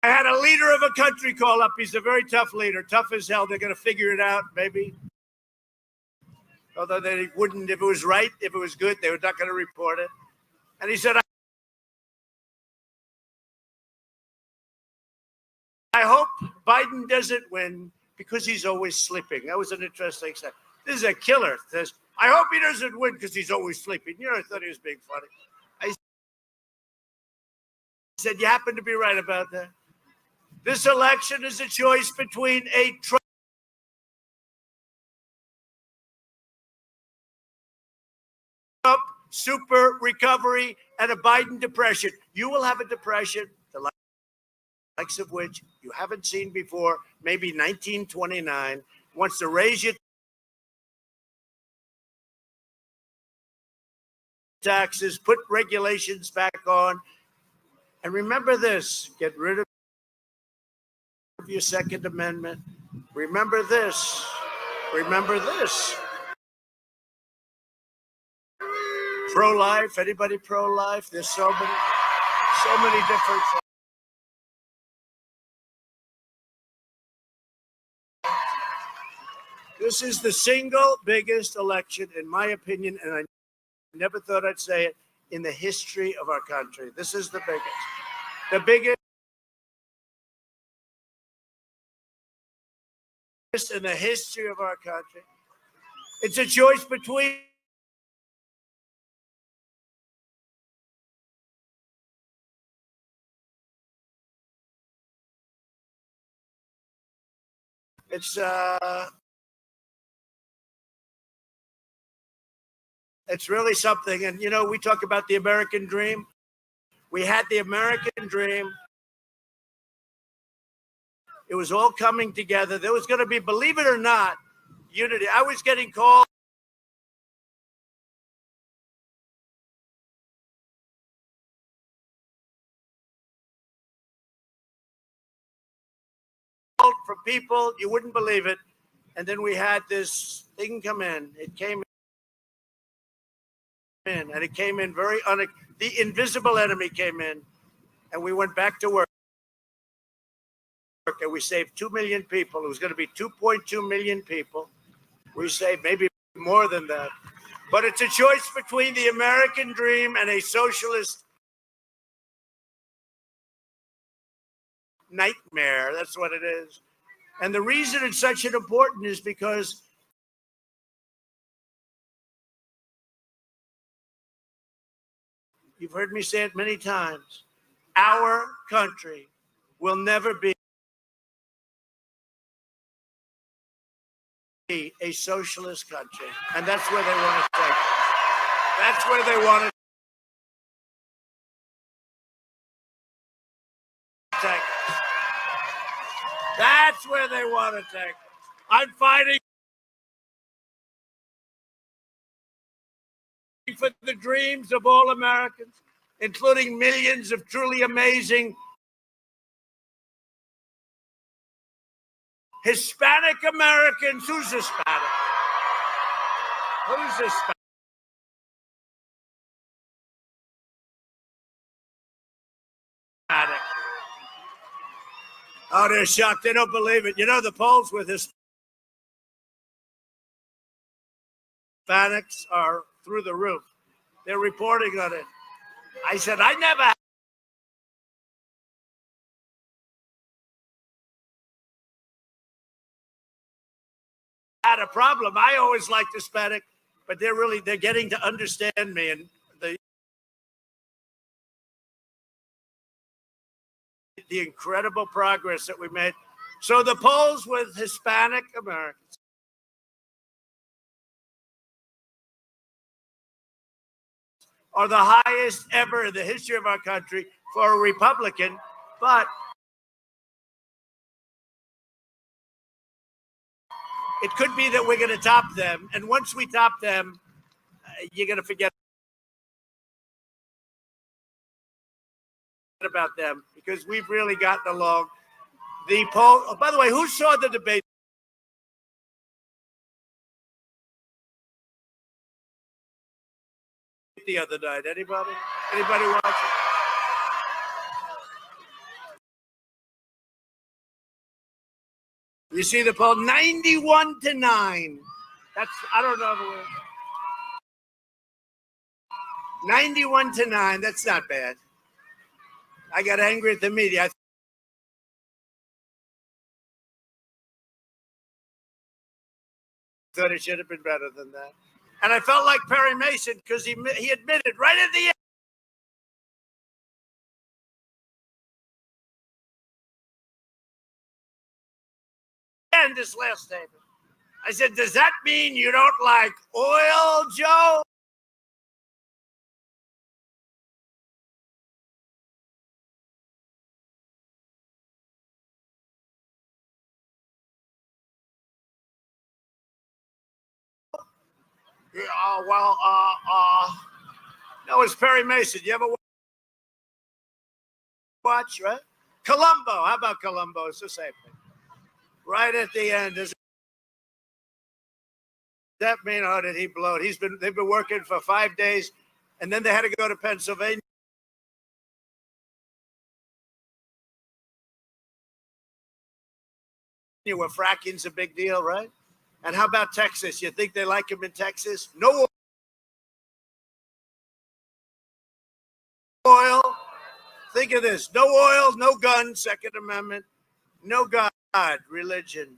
I had a leader of a country call up. He's a very tough leader, tough as hell. They're going to figure it out, maybe. Although they wouldn't, if it was right, if it was good, they were not going to report it. And he said, I hope Biden doesn't win because he's always sleeping. That was an interesting thing. This is a killer. This, I hope he doesn't win because he's always sleeping. You know, I thought he was being funny. I said, you happen to be right about that. This election is a choice between a Trump super recovery and a Biden depression. You will have a depression, the likes of which you haven't seen before, maybe 1929, wants to raise your taxes, put regulations back on. And remember this, get rid of your Second Amendment. Remember this. Remember this. Pro-life, anybody pro-life? There's so many different. This is the single biggest election, in my opinion, and I never thought I'd say it, in the history of our country. This is the biggest. The biggest in the history of our country. It's a choice between it's really something. And, you know, we talk about the American dream. We had the American dream. It was all coming together. There was going to be, believe it or not, unity. I was getting called from people, you wouldn't believe it. And then we had this thing come in. It came in, and it came in very the invisible enemy came in, and we went back to work. And we saved 2 million people. It was going to be 2.2 million people. We saved maybe more than that. But it's a choice between the American dream and a socialist nightmare. That's what it is. And the reason it's such an important is because you've heard me say it many times. Our country will never be a socialist country. And that's where they want to take it. That's where they want to take it. That's where they want to take it. I'm fighting for the dreams of all Americans, including millions of truly amazing Hispanic Americans. Who's Hispanic? Who's Hispanic? Oh, they're shocked. They don't believe it. You know, the polls with Hispanics are through the roof. They're reporting on it. I said, I never had a problem. I always liked Hispanic, but they're getting to understand me, and the incredible progress that we made. So the polls with Hispanic Americans are the highest ever in the history of our country for a Republican, but it could be that we're going to top them. And once we top them, you're going to forget about them because we've really gotten along. The poll, oh, by the way, who saw the debate the other night? Anybody? Anybody watch it? You see the poll, 91-9. That's, I don't know. 91-9. That's not bad. I got angry at the media. I thought it should have been better than that. And I felt like Perry Mason because he admitted right at the end, this last statement. I said, does that mean you don't like oil, Joe? Yeah, well, no, it's Perry Mason. You ever watch, right? Columbo. How about Columbo? It's the same thing. Right at the end, does that mean, how did he blow it? They've been working for 5 days, and then they had to go to Pennsylvania. Where fracking's a big deal, right? And how about Texas? You think they like him in Texas? No oil. Think of this. No oil, no guns, Second Amendment, no God, religion.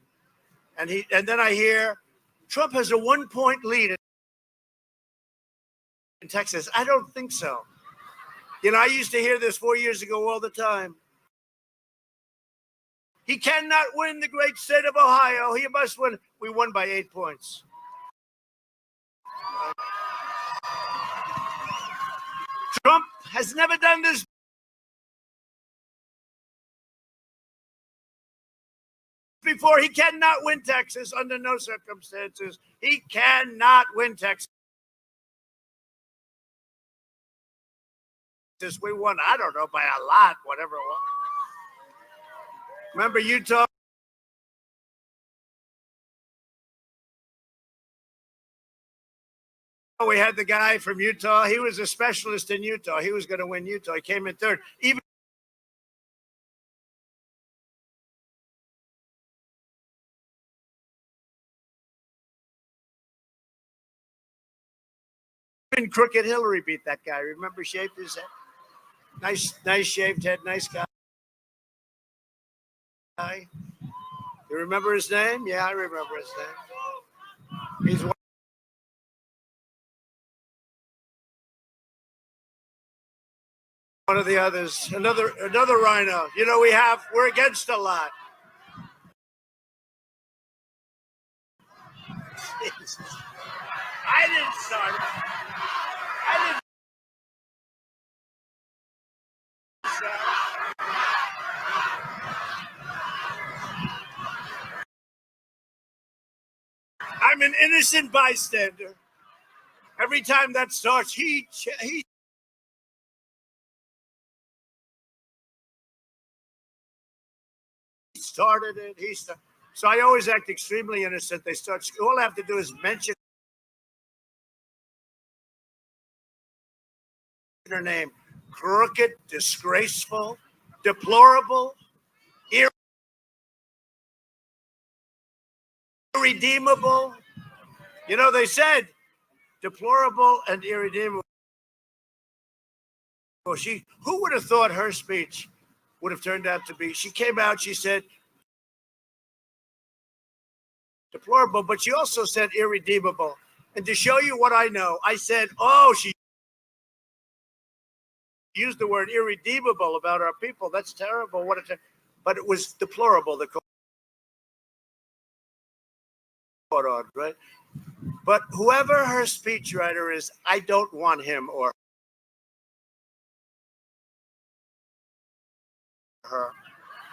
And then I hear Trump has a 1-point lead in Texas. I don't think so. You know, I used to hear this 4 years ago all the time. He cannot win the great state of Ohio. He must win. We won by 8 points. Trump has never done this before. He cannot win Texas under no circumstances. He cannot win Texas. We won, I don't know, by a lot, whatever it was. Remember Utah? We had the guy from Utah. He was a specialist in Utah. He was going to win Utah. He came in third. Even Crooked Hillary beat that guy. Remember, shaved his head? Nice shaved head, nice guy. You remember his name? Yeah, I remember his name. He's one of the others. Another rhino. You know, we're against a lot. Jesus. I didn't start it. I didn't start it. I'm an innocent bystander. Every time that starts, he started it. So I always act extremely innocent. They start. All I have to do is mention her name. Crooked, disgraceful, deplorable, irredeemable. You know, they said deplorable and irredeemable. Who would have thought her speech would have turned out to be? She came out, she said deplorable, but she also said irredeemable. And to show you what I know, I said, oh, she used the word irredeemable about our people. That's terrible. But it was deplorable. The caught on, right? But whoever her speechwriter is, I don't want him or her.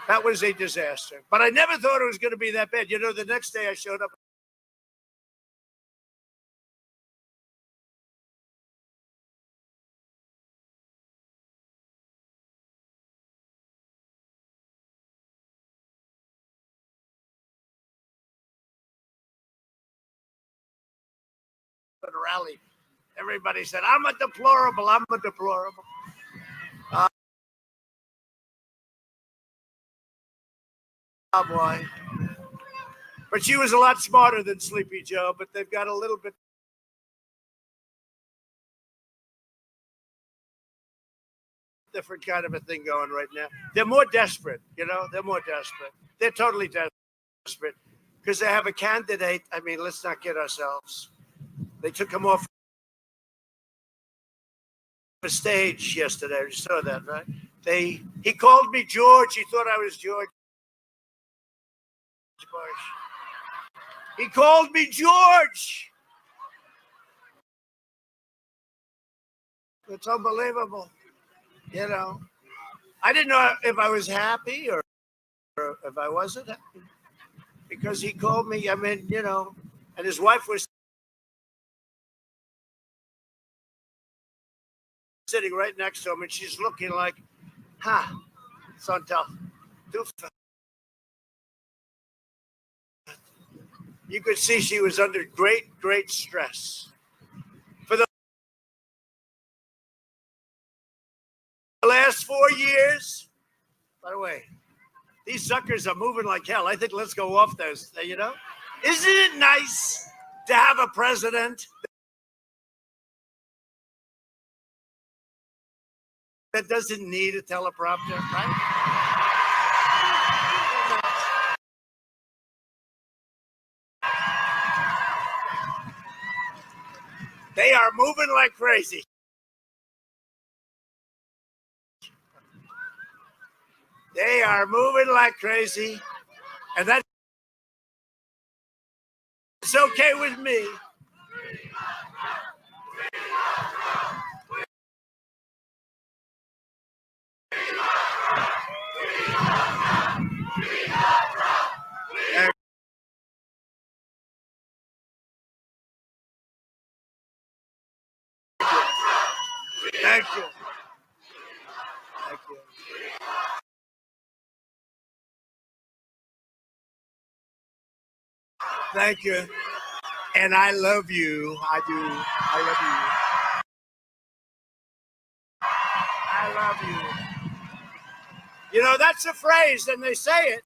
That was a disaster. But I never thought it was going to be that bad. You know, the next day I showed up at a rally. Everybody said, I'm a deplorable. I'm a deplorable. Oh, boy. But she was a lot smarter than Sleepy Joe, but they've got a little bit different kind of a thing going right now. They're more desperate, you know, they're more desperate. They're totally desperate because they have a candidate. I mean, let's not kid ourselves. They took him off the stage yesterday. You saw that, right? He called me George. He thought I was George Bush. He called me George. It's unbelievable. You know, I didn't know if I was happy or if I wasn't happy because he called me. I mean, you know, and his wife was sitting right next to him, and she's looking like, "Ha, son, you could see she was under great stress. For the last 4 years, by the way, these suckers are moving like hell. I think let's go off those, you know? Isn't it nice to have a president that doesn't need a teleprompter, right? They are moving like crazy. They are moving like crazy. And that's okay with me. Thank you. Thank you. Thank you. And I love you. I do. I love you. I love you. You know, that's a phrase, and they say it.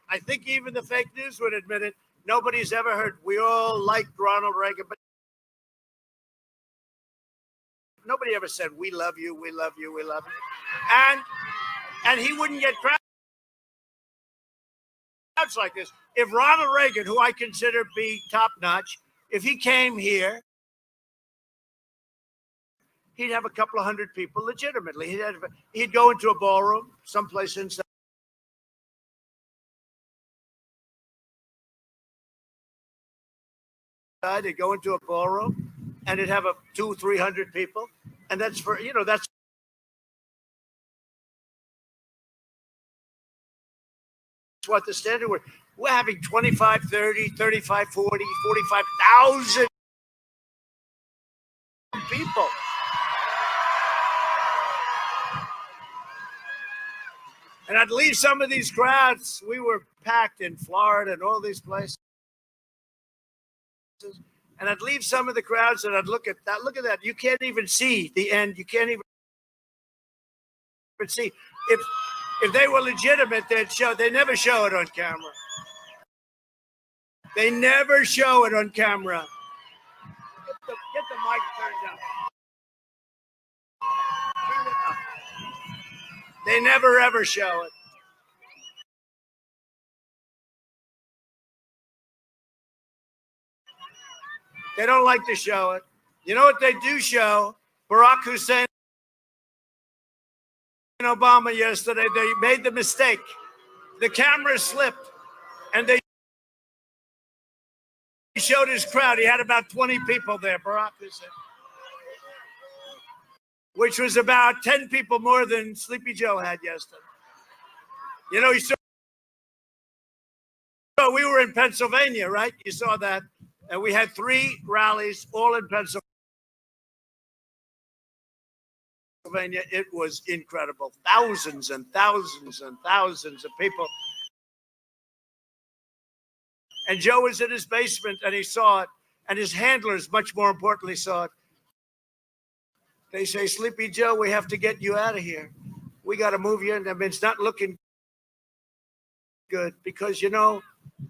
I think even the fake news would admit it. Nobody's ever heard, we all liked Ronald Reagan, but nobody ever said, we love you, we love you, we love you. And he wouldn't get crowds like this. If Ronald Reagan, who I consider be top notch, if he came here, he'd have a couple of hundred people legitimately. He'd go into a ballroom, someplace inside. He'd go into a ballroom and it'd have 200-300 people. And that's for, you know, that's what the standard was. We're having 25, 30, 35, 40, 45,000 people. And I'd leave some of these crowds. We were packed in Florida and all these places. And I'd leave some of the crowds and I'd look at that. Look at that. You can't even see the end. You can't even see. If they were legitimate, they'd show. They never show it on camera. They never show it on camera. Get the mic turned up. Turn it up. They never ever show it. They don't like to show it. You know what they do show? Barack Hussein and Obama yesterday, they made the mistake. The camera slipped and they showed his crowd. He had about 20 people there, Barack Hussein, which was about 10 people more than Sleepy Joe had yesterday. You know, we were in Pennsylvania, right? You saw that. And we had 3 rallies, all in Pennsylvania. It was incredible. Thousands and thousands and thousands of people. And Joe was in his basement and he saw it. And his handlers, much more importantly, saw it. They say, Sleepy Joe, we have to get you out of here. We got to move you in. I mean, it's not looking good because, you know,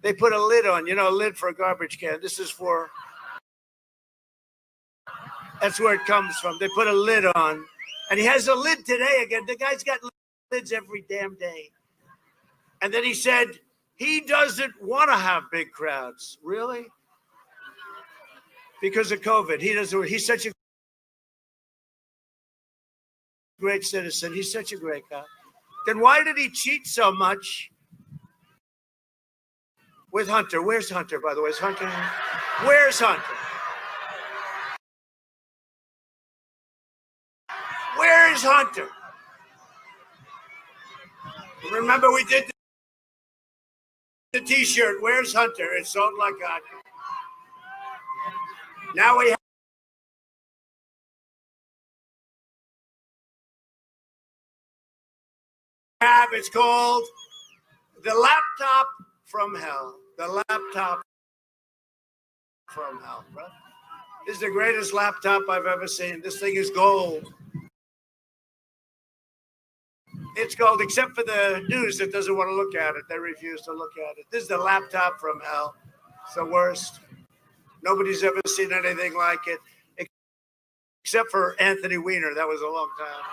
they put a lid on, you know, a lid for a garbage can. This is for, that's where it comes from. They put a lid on. And he has a lid today again. The guy's got lids every damn day. And then he said he doesn't want to have big crowds. Really? Because of COVID. He doesn't. He's such a great citizen. He's such a great guy. Then why did he cheat so much with Hunter? Where's Hunter, by the way? Is Hunter? Where's Hunter? Where is Hunter? Remember, we did the T-shirt. Where's Hunter? It's sold like God. Now we have, it's called the laptop from hell. The laptop from hell, right? This is the greatest laptop I've ever seen. This thing is gold. It's gold, except for the news that doesn't want to look at it. They refuse to look at it. This is the laptop from hell. It's the worst. Nobody's ever seen anything like it, except for Anthony Weiner. That was a long time.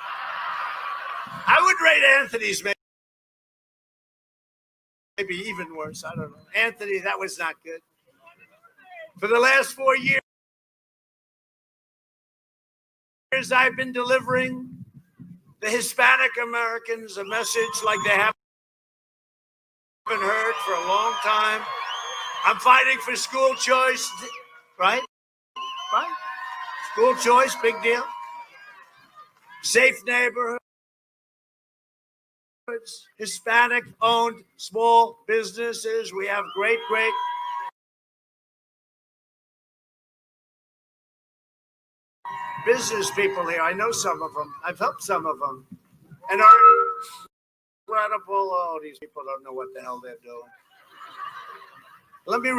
I would rate Anthony's maybe even worse. I don't know. Anthony, that was not good. For the last 4 years, I've been delivering the Hispanic Americans a message like they haven't heard for a long time. I'm fighting for school choice, right? Right? School choice, big deal. Safe neighborhoods, Hispanic-owned small businesses. We have great business people here. I know some of them. I've helped some of them. And are incredible. Oh, these people don't know what the hell they're doing. Let me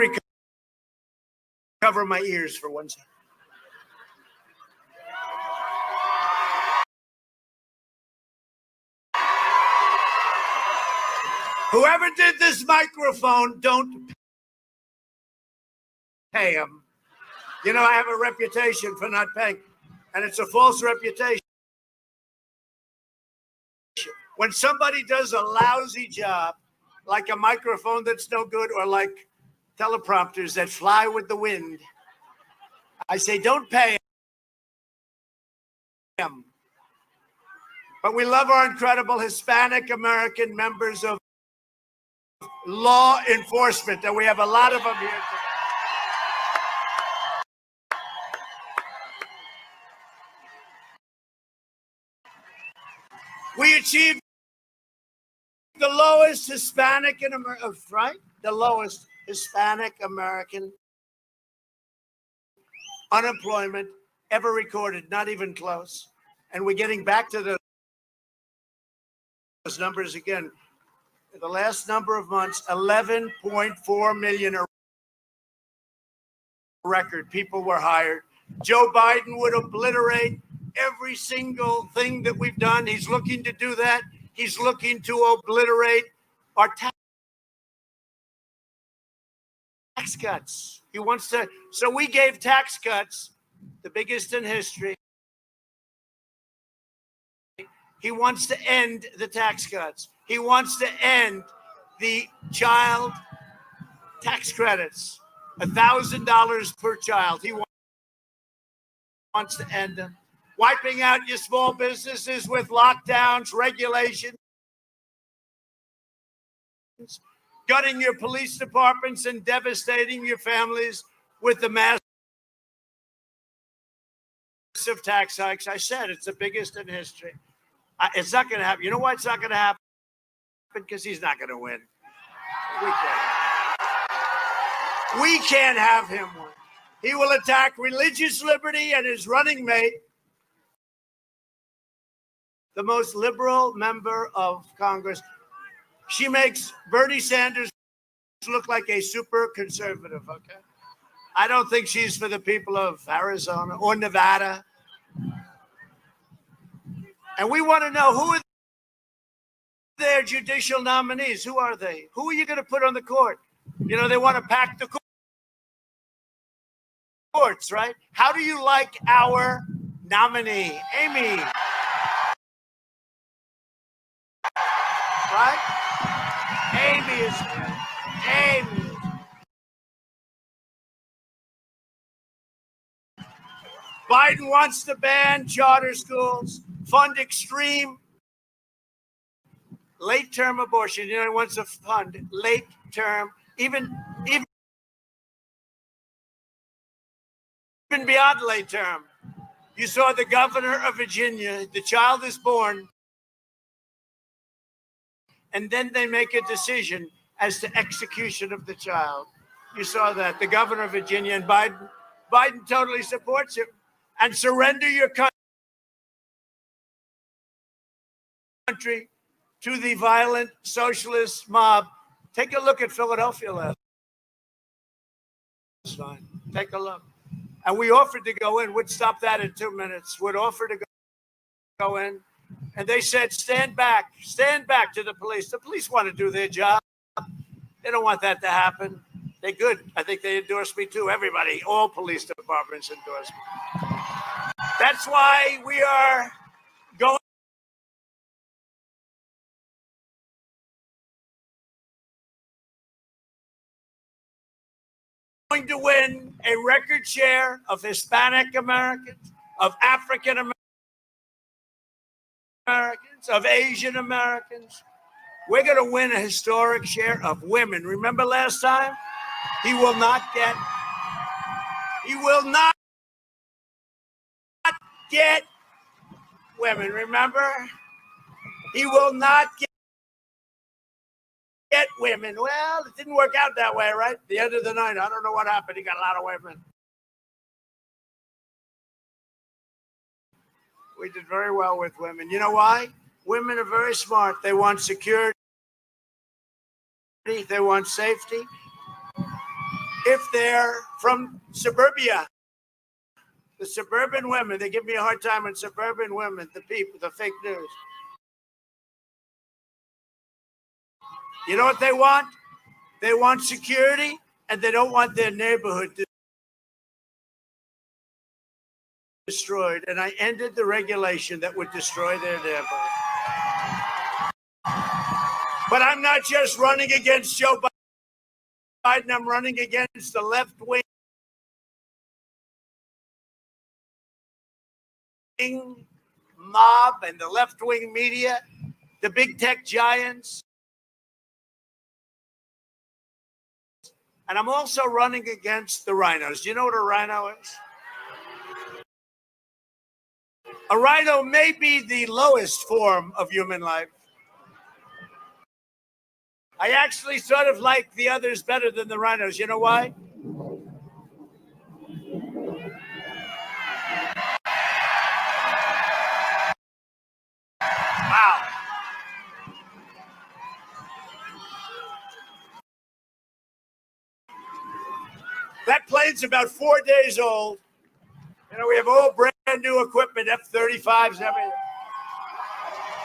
recover my ears for 1 second. Whoever did this microphone, don't pay him. You know, I have a reputation for not paying. And it's a false reputation. When somebody does a lousy job, like a microphone that's no good, or like teleprompters that fly with the wind, I say, don't pay him. But we love our incredible Hispanic American members of law enforcement, and we have a lot of them here today. We achieved the lowest Hispanic in America, right? The lowest Hispanic American unemployment ever recorded, not even close. And we're getting back to those numbers again. The last number of months, 11.4 million record people were hired. Joe Biden would obliterate every single thing that we've done. He's looking to do that. He's looking to obliterate our tax cuts. He wants to. So we gave tax cuts, the biggest in history. He wants to end the tax cuts. He wants to end the child tax credits, $1,000 per child. He wants to end them. Wiping out your small businesses with lockdowns, regulations, gutting your police departments and devastating your families with the massive tax hikes. I said it's the biggest in history. It's not going to happen. You know why it's not going to happen? Because he's not going to win. We can't have him win. He will attack religious liberty and his running mate, the most liberal member of Congress. She makes Bernie Sanders look like a super conservative, okay? I don't think she's for the people of Arizona or Nevada. And we want to know who are their judicial nominees. Who are they? Who are you going to put on the court? You know, they want to pack the courts, right? How do you like our nominee, Amy? Right? Amy is Amy. Biden wants to ban charter schools, fund extreme late-term abortion. You know, he wants to fund late-term, even beyond late-term. You saw the governor of Virginia, the child is born, and then they make a decision as to execution of the child. You saw that, the governor of Virginia, and Biden totally supports it. And surrender your country to the violent socialist mob. Take a look at Philadelphia last night. Take a look. And we offered to go in. We'd stop that in 2 minutes. We'd offer to go in. And they said, stand back to the police. The police want to do their job. They don't want that to happen. They're good. I think they endorse me too. Everybody, all police departments endorse me. That's why we are going to win a record share of Hispanic Americans, of African Americans, of Asian Americans. We're going to win a historic share of women. Remember last time? He will not get women. Remember? He will not get women. Well, it didn't work out that way, right? The end of the night, I don't know what happened. He got a lot of women. We did very well with women. You know why? Women are very smart. They want security. They want safety. If they're from suburbia, the suburban women, they give me a hard time on suburban women, the people, the fake news. You know what they want? They want security, and they don't want their neighborhood destroyed. And I ended the regulation that would destroy their neighborhood. But I'm not just running against Joe Biden. I'm running against the left-wing mob and the left-wing media, the big tech giants. And I'm also running against the rhinos. Do you know what a rhino is? A rhino may be the lowest form of human life. I actually sort of like the others better than the rhinos. You know why? Wow. That plane's about 4 days old. You know, we have all brand new equipment, F-35s, everything.